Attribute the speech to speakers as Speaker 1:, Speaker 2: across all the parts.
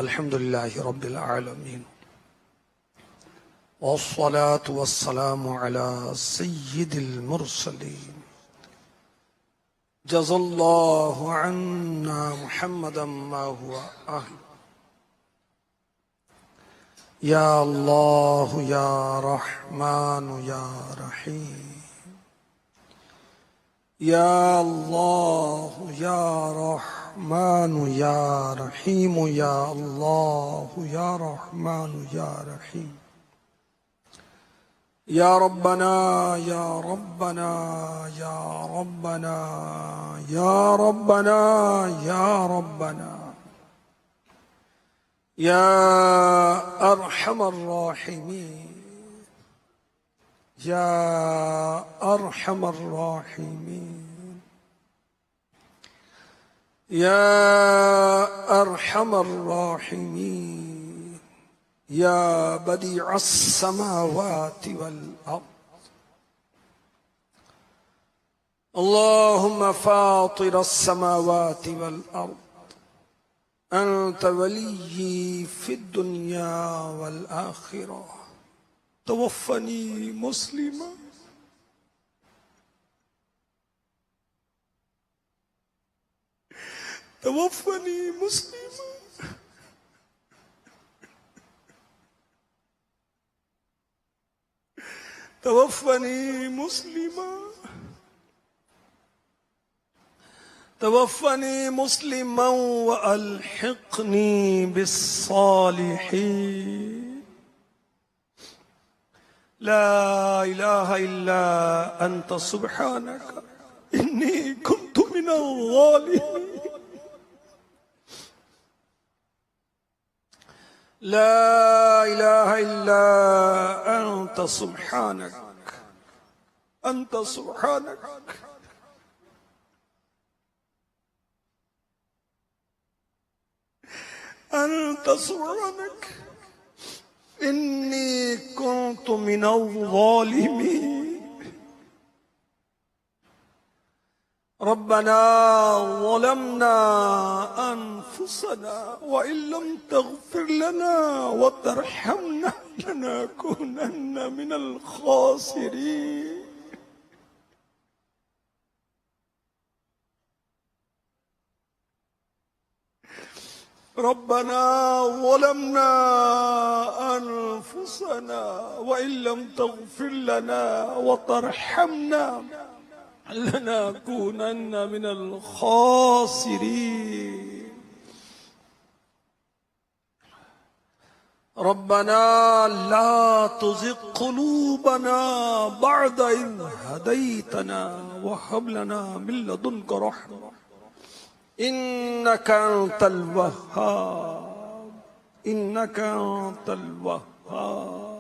Speaker 1: الحمد لله رب العالمين والصلاة والسلام على سيد المرسلين جزا الله عنا محمدا ما هو أهل. يا الله يا رحمن يا رحيم، يا الله يا رحمن يا رحيم، يا الله يا رحمن يا رحيم. يا ربنا يا ربنا يا ربنا يا ربنا يا ربنا يا أرحم الراحمين، يا أرحم الراحمين، يا أرحم الراحمين، يا بديع السماوات والأرض. اللهم فاطر السماوات والأرض، أنت ولي في الدنيا والآخرة. توفني مسلما توفني مسلما توفني مسلما توفني مسلما وألحقني بالصالحين. لا إله إلا أنت سبحانك إني كنت من الظالمين. لا إله إلا أنت سبحانك، أنت سبحانك أنت سبحانك إني كنت من الظالمين. ربنا ظلمنا أنفسنا وإن لم تغفر لنا وترحمنا لنكونن من الخاسرين. ربنا ظلمنا أنفسنا وإن لم تغفر لنا وترحمنا لنكونن من الخاسرين. ربنا لا تزغ قلوبنا بعد إذ هديتنا وهب لنا من لدنك رحمة إنك أنت الوهاب، إنك أنت الوهاب.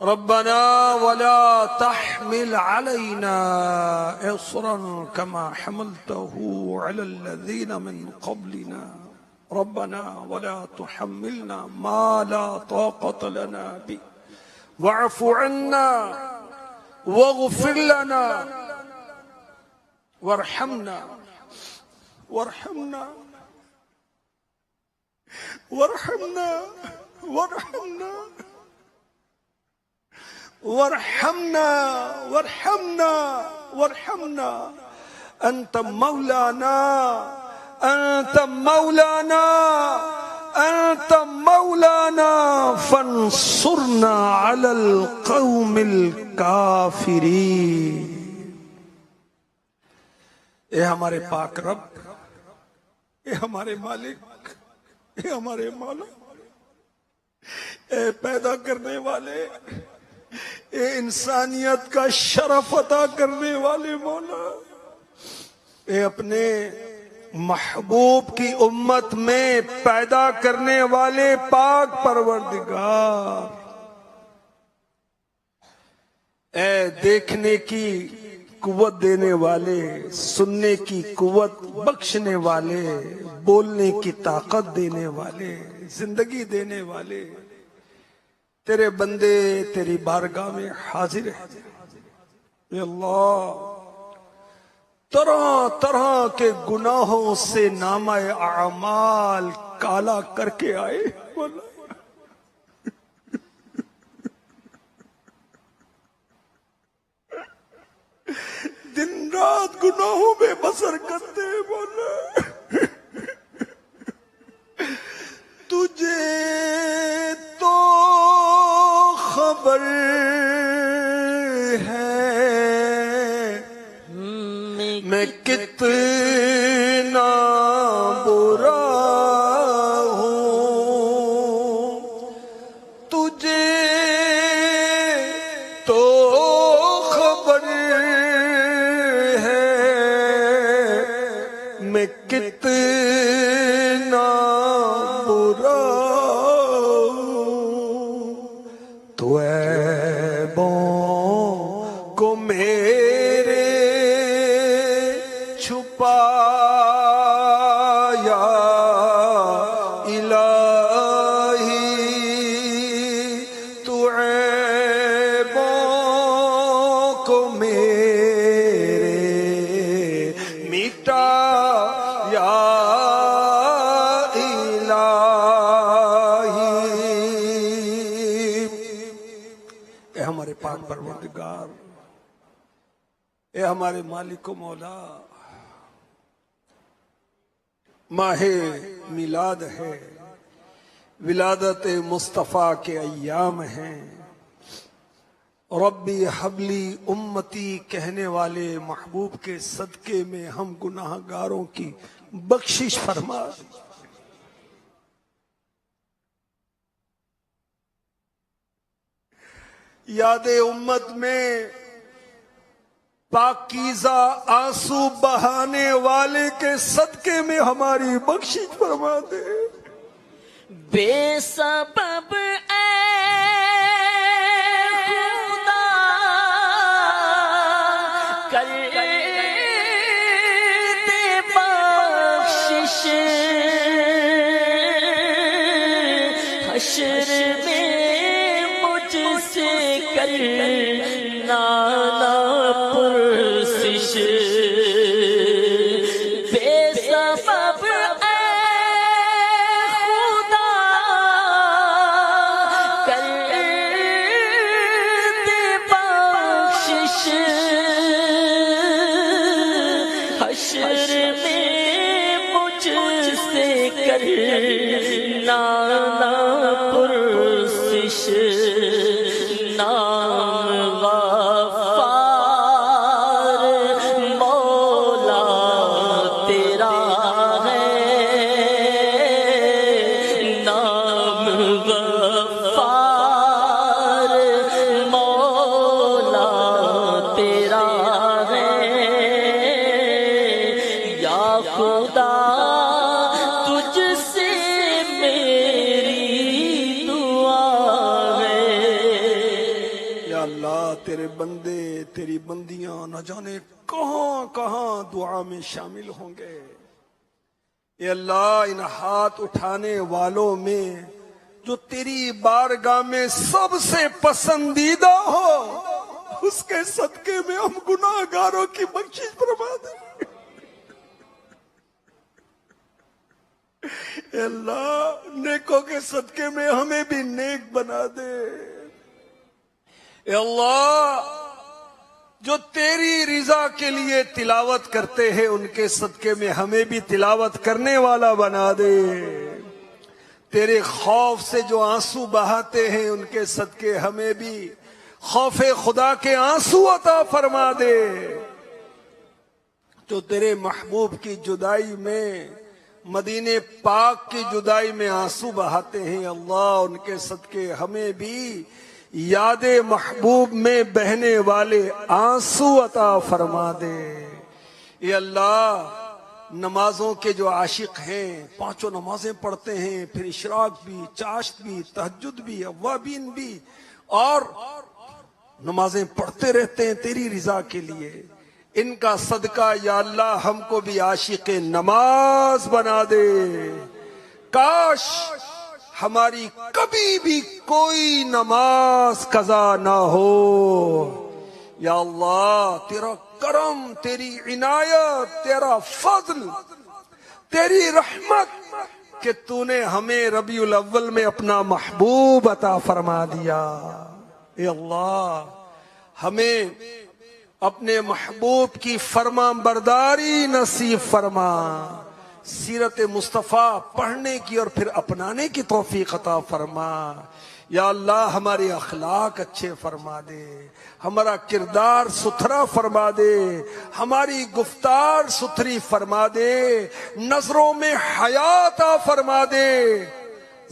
Speaker 1: ربنا ولا تحمل علينا إصرا كما حملته على الذين من قبلنا. ربنا ولا تحملنا ما لا طاقة لنا به واعف عنا واغفر لنا وارحمنا وارحمنا وارحمنا وارحمنا وارحمنا وارحمنا وارحمنا. أنت مولانا، أنت مولانا، أنت مولانا، فانصرنا على القوم الكافرين. اے ہمارے پاک رب، اے ہمارے مالک، اے ہمارے مولا، اے پیدا کرنے والے، اے انسانیت کا شرف عطا کرنے والے مولا، اے اپنے محبوب کی امت میں پیدا کرنے والے پاک پروردگار، اے دیکھنے کی قوت دینے والے، سننے کی قوت بخشنے والے، بولنے کی طاقت دینے والے، زندگی دینے والے، تیرے بندے تیری بارگاہ میں حاضر ہیں. اے اللہ طرح طرح کے گناہوں سے نامہ اعمال کالا کر کے آئے. دن رات گناہوں میں بسر کرتے ہیں. مولا تجھے تو خبر ہے میں کتنا برا ہوں. تجھے تو خبر ہے میں کتنا برا ہوں. تو عیبوں کو میرے چھپایا الہی. تو عیبوں کو میرے مٹایا الہی. اے ہمارے پاک پروردگار، اے ہمارے مالک و مولا، ماہ میلاد ہے، ولادت مصطفیٰ کے ایام ہیں. ربی حبلی امتی کہنے والے محبوب کے صدقے میں ہم گناہ گاروں کی بخشش فرما. یاد امت میں پاکیزہ آنسو بہانے والے کے صدقے میں ہماری بخشش فرما دے.
Speaker 2: بے سبب اے خدا کر دے بخشش. حشر میں مجھ سے کرنا نہ پرسش. بے سبب اے خدا کر دے بخشش. حشر میں مجھ سے کرنا نہ پرسش. نام غفار مولا تیرا ہے. نام غفار مولا تیرا ہے. یا خدا تجھ سے میری دعا ہے.
Speaker 1: یا اللہ، تیرے بندے تیری بندیاں نہ جانے کہاں کہاں دعا میں شامل ہوں گے. اے اللہ، ان ہاتھ اٹھانے والوں میں جو تیری بارگاہ میں سب سے پسندیدہ ہو، اس کے صدقے میں ہم گناہ گاروں کی بخشش فرما دے. اے اللہ، نیکوں کے صدقے میں ہمیں بھی نیک بنا دے. اے اللہ، جو تیری رضا کے لیے تلاوت کرتے ہیں ان کے صدقے میں ہمیں بھی تلاوت کرنے والا بنا دے. تیرے خوف سے جو آنسو بہاتے ہیں ان کے صدقے ہمیں بھی خوف خدا کے آنسو عطا فرما دے. جو تیرے محبوب کی جدائی میں، مدینے پاک کی جدائی میں آنسو بہاتے ہیں، اللہ ان کے صدقے ہمیں بھی یاد محبوب میں بہنے والے آنسو عطا فرما دے. اے اللہ، نمازوں کے جو عاشق ہیں، پانچوں نمازیں پڑھتے ہیں، پھر اشراق بھی، چاشت بھی، تہجد بھی، اوابین بھی، اور نمازیں پڑھتے رہتے ہیں تیری رضا کے لیے. ان کا صدقہ یا اللہ ہم کو بھی عاشق نماز بنا دے. کاش ہماری کبھی بھی کوئی نماز قضا نہ ہو. یا اللہ، تیرا کرم، تیری عنایت، تیرا فضل، تیری رحمت کہ تو نے ہمیں ربیع الاول میں اپنا محبوب عطا فرما دیا۔ اے اللہ، ہمیں اپنے محبوب کی فرما برداری نصیب فرما، سیرت مصطفیٰ پڑھنے کی اور پھر اپنانے کی توفیق عطا فرما۔ یا اللہ، ہمارے اخلاق اچھے فرما دے، ہمارا کردار ستھرا فرما دے، ہماری گفتار ستھری فرما دے، نظروں میں حیا عطا فرما دے،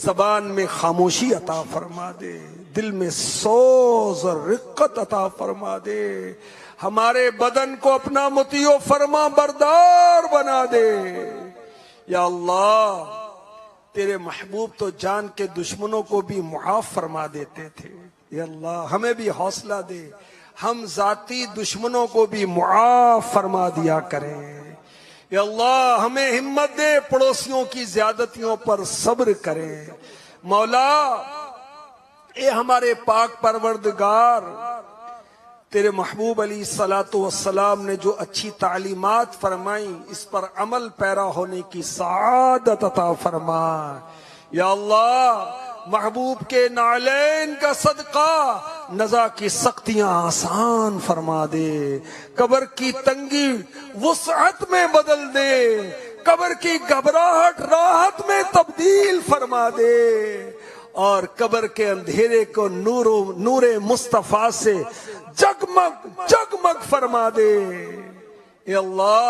Speaker 1: زبان میں خاموشی عطا فرما دے، دل میں سوز اور رقت عطا فرما دے، ہمارے بدن کو اپنا مطیع و فرما بردار بنا دے۔ یا اللہ، تیرے محبوب تو جان کے دشمنوں کو بھی معاف فرما دیتے تھے، یا اللہ ہمیں بھی حوصلہ دے، ہم ذاتی دشمنوں کو بھی معاف فرما دیا کریں۔ یا اللہ ہمیں ہمت دے، پڑوسیوں کی زیادتیوں پر صبر کریں۔ مولا، اے ہمارے پاک پروردگار، تیرے محبوب علیہ السلام نے جو اچھی تعلیمات فرمائیں، اس پر عمل پیرا ہونے کی سعادت عطا فرما۔ یا اللہ، محبوب کے نعلین کا صدقہ نزا کی سختیاں آسان فرما دے، قبر کی تنگی وسعت میں بدل دے، قبر کی گھبراہٹ راحت میں تبدیل فرما دے، اور قبر کے اندھیرے کو نور مصطفیٰ سے جگمگ جگمگ فرما دے۔ اے اللہ،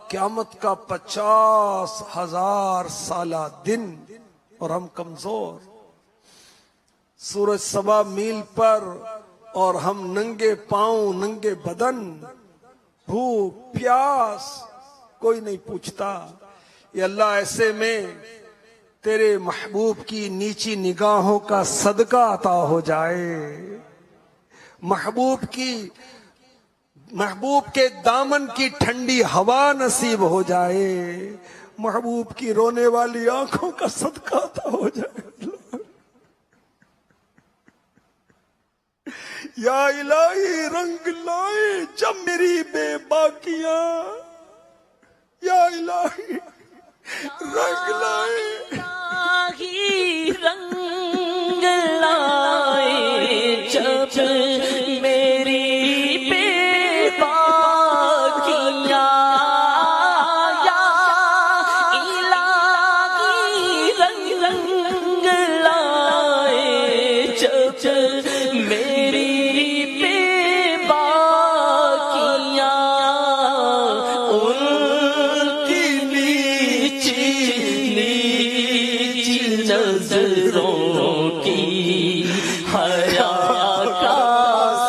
Speaker 1: قیامت کا 50,000 سالہ دن اور ہم کمزور، سورج 1.25 میل پر اور ہم ننگے پاؤں، ننگے بدن، بھوک پیاس کوئی نہیں پوچھتا۔ اے اللہ، ایسے میں تیرے محبوب کی نیچی نگاہوں کا صدقہ عطا ہو جائے، محبوب کے دامن کی ٹھنڈی ہوا نصیب ہو جائے، محبوب کی رونے والی آنکھوں کا صدقہ عطا ہو جائے۔ یا الہی، رنگ لائے جب میری بے باکیاں، یا الہی رنگ لائے،
Speaker 2: الہی رنگ لائے جب میری بے باکیاں، یا الہی رنگ لائے جب میری بے باکیاں، ان کی نیچی نیچی نظروں کی حیا کا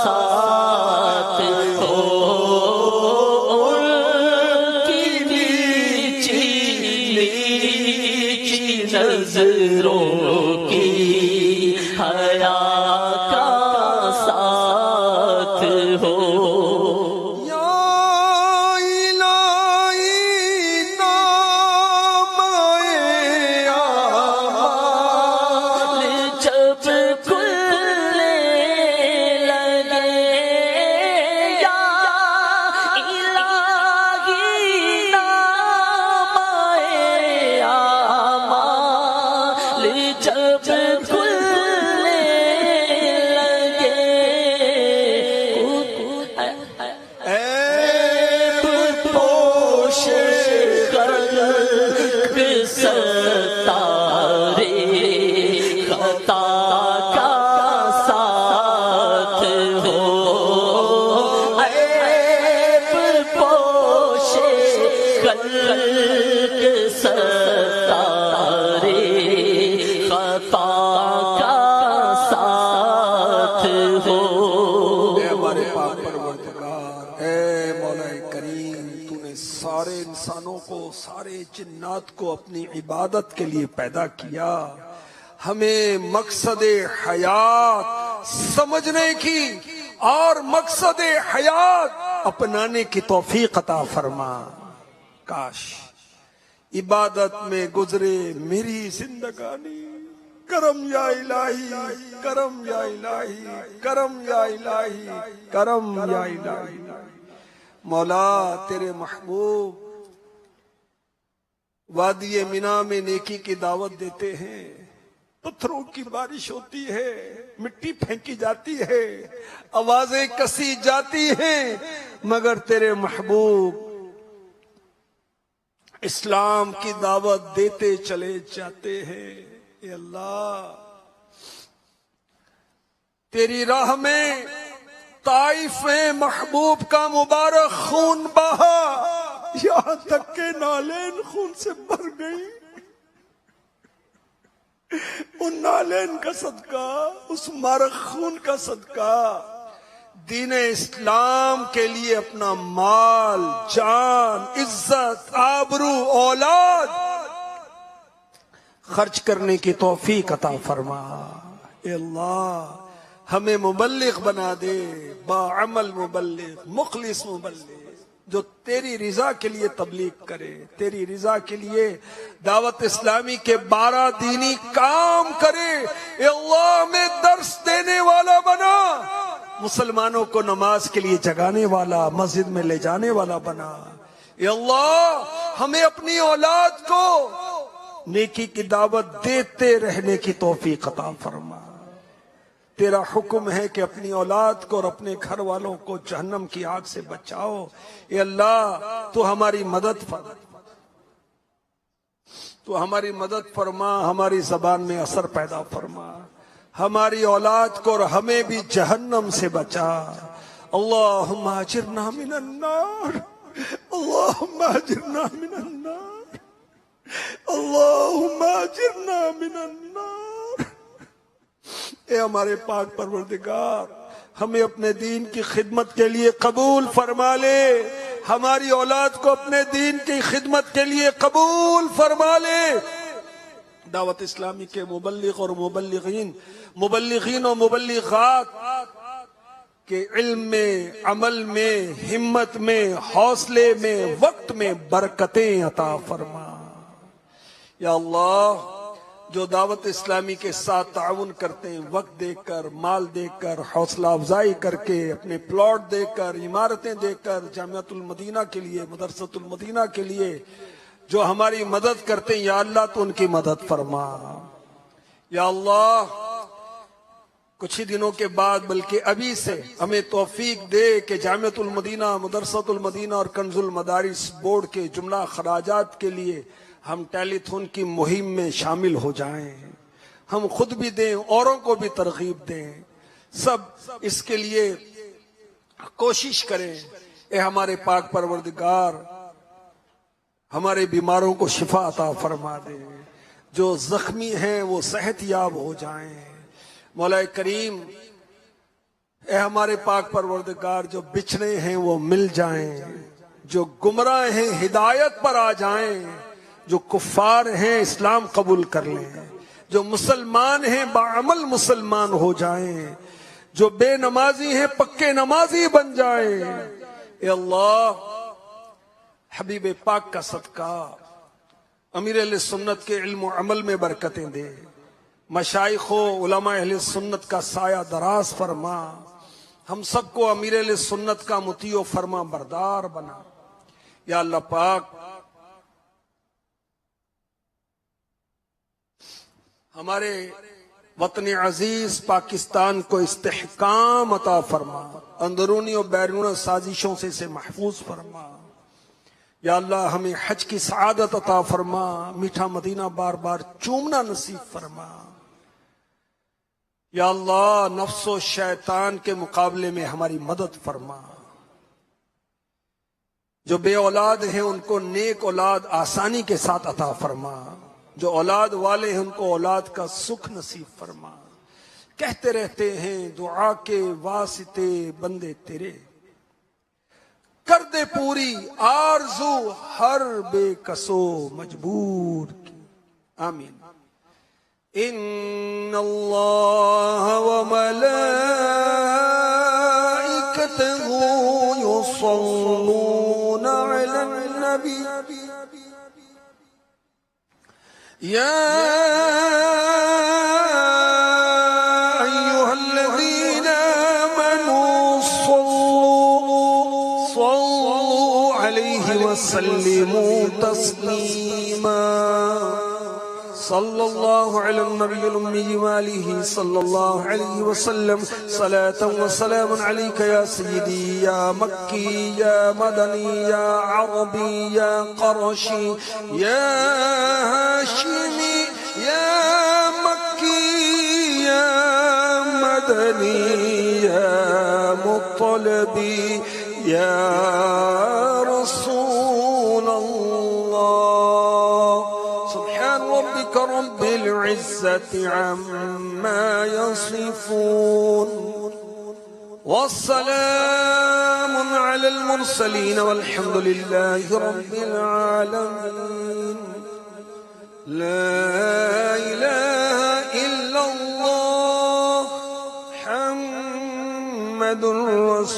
Speaker 2: ساتھ ہو، ان کی نیچی نیچی نظروں کی حیا کا ساتھ ہو۔
Speaker 1: یا الہی نام اعمال
Speaker 2: جب کھلنے لگے، یا الہی نام اعمال جب کھلنے لگے،
Speaker 1: عیب پوش
Speaker 2: خلق ستارے خطا کا ساتھ ہو، عیب پوش خلق ستارے خطا کا ساتھ ہو۔
Speaker 1: اے ہمارے پاک پروردگار، اے مولا کریم، تو نے سارے انسانوں کو، سارے جنات کو اپنی عبادت کے لیے پیدا کیا، ہمیں مقصد حیات سمجھنے کی اور مقصد حیات اپنانے کی توفیق عطا فرما۔ کاش عبادت میں گزرے میری زندگانی، کرم یا الہی، کرم یا الہی، کرم یا الہی، کرم یا الہی۔ مولا تیرے محبوب وادی مینا میں نیکی کی دعوت دیتے ہیں، پتھروں کی بارش ہوتی ہے، مٹی پھینکی جاتی ہے، آوازیں کسی جاتی ہیں، مگر تیرے محبوب اسلام کی دعوت دیتے چلے جاتے ہیں۔ اے اللہ تیری راہ میں طائف میں محبوب کا مبارک خون بہا، یہاں تک کہ نالین خون سے بھر گئی۔ ان نالین کا صدقہ، اس مبارک خون کا صدقہ دین اسلام کے لیے اپنا مال، جان، عزت، آبرو، اولاد خرچ کرنے کی توفیق عطا فرما۔ اے اللہ ہمیں مبلغ بنا دے، باعمل مبلغ، مخلص مبلغ، جو تیری رضا کے لیے تبلیغ کرے، تیری رضا کے لیے دعوت اسلامی کے 12 دینی کام کرے۔ اے اللہ ہمیں درس دینے والا بنا، مسلمانوں کو نماز کے لیے جگانے والا، مسجد میں لے جانے والا بنا۔ اے اللہ ہمیں اپنی اولاد کو نیکی کی دعوت دیتے رہنے کی توفیق عطا فرما۔ تیرا حکم ہے کہ اپنی اولاد کو اور اپنے گھر والوں کو جہنم کی آگ سے بچاؤ۔ اے اللہ تو ہماری مدد فرما، تو ہماری مدد فرما، ہماری زبان میں اثر پیدا فرما، ہماری اولاد کو اور ہمیں بھی جہنم سے بچا۔ اللہم اجرنا من النار، اللہم اجرنا من النار، اللہم اجرنا من النار۔ اے ہمارے پاک پروردگار ہمیں اپنے دین کی خدمت کے لیے قبول فرما لے، ہماری اولاد کو اپنے دین کی خدمت کے لیے قبول فرما لے۔ دعوت اسلامی کے مبلغ اور مبلغین و مبلغات کے علم میں، عمل میں، ہمت میں، حوصلے میں، وقت میں برکتیں عطا فرما۔ یا اللہ جو دعوت اسلامی کے ساتھ تعاون کرتے ہیں، وقت دے کر، مال دے کر، حوصلہ افزائی کر کے، اپنے پلاٹ دے کر، عمارتیں دے کر، جامعۃ المدینہ کے لیے، مدرسۃ المدینہ کے لیے جو ہماری مدد کرتے ہیں، یا اللہ تو ان کی مدد فرما۔ یا اللہ کچھ ہی دنوں کے بعد بلکہ ابھی سے ہمیں توفیق دے کہ جامعۃ المدینہ، مدرسۃ المدینہ اور کنز المدارس بورڈ کے جملہ خراجات کے لیے ہم ٹیلی تھون کی مہم میں شامل ہو جائیں، ہم خود بھی دیں، اوروں کو بھی ترغیب دیں، سب اس کے لیے کوشش کریں۔ اے ہمارے پاک پروردگار ہمارے بیماروں کو شفا عطا فرما دے، جو زخمی ہیں وہ صحت یاب ہو جائیں۔ مولا کریم اے ہمارے پاک پروردگار جو بچھڑے ہیں وہ مل جائیں، جو گمراہ ہیں ہدایت پر آ جائیں، جو کفار ہیں اسلام قبول کر لیں، جو مسلمان ہیں باعمل مسلمان ہو جائیں، جو بے نمازی ہیں پکے نمازی بن جائیں۔ اے اللہ حبیب پاک کا صدقہ امیر اہل سنت کے علم و عمل میں برکتیں دے، مشائخ و علماء اہل سنت کا سایہ دراز فرما، ہم سب کو امیر اہل سنت کا مطیع و فرما بردار بنا۔ یا اللہ پاک ہمارے وطن عزیز پاکستان کو استحکام عطا فرما، اندرونی و بیرونی سازشوں سے اسے محفوظ فرما۔ یا اللہ ہمیں حج کی سعادت عطا فرما، میٹھا مدینہ بار بار چومنا نصیب فرما۔ یا اللہ نفس و شیطان کے مقابلے میں ہماری مدد فرما، جو بے اولاد ہیں ان کو نیک اولاد آسانی کے ساتھ عطا فرما، جو اولاد والے ہیں ان کو اولاد کا سکھ نصیب فرما۔ کہتے رہتے ہیں دعا کے واسطے بندے تیرے، کر دے پوری آرزو ہر بے کسو مجبور کی، آمین۔ ان اللہ وملائکتہ یصلون علی النبی یا ایہا الذین آمنوا صلوا وسلموا تسليما صلى الله على النبي الأمي وآله صلى الله عليه وسلم صلاة وسلام عليك يا سيدي يا مكي يا مدني يا عربي يا قرشي يا هاشمي يا مكي يا مدني يا مطلبي يا رسول الله سبحان ربك رب العزة عما يصفون والسلام على المرسلين والحمد لله رب العالمين لا إله إلا الله محمد رسول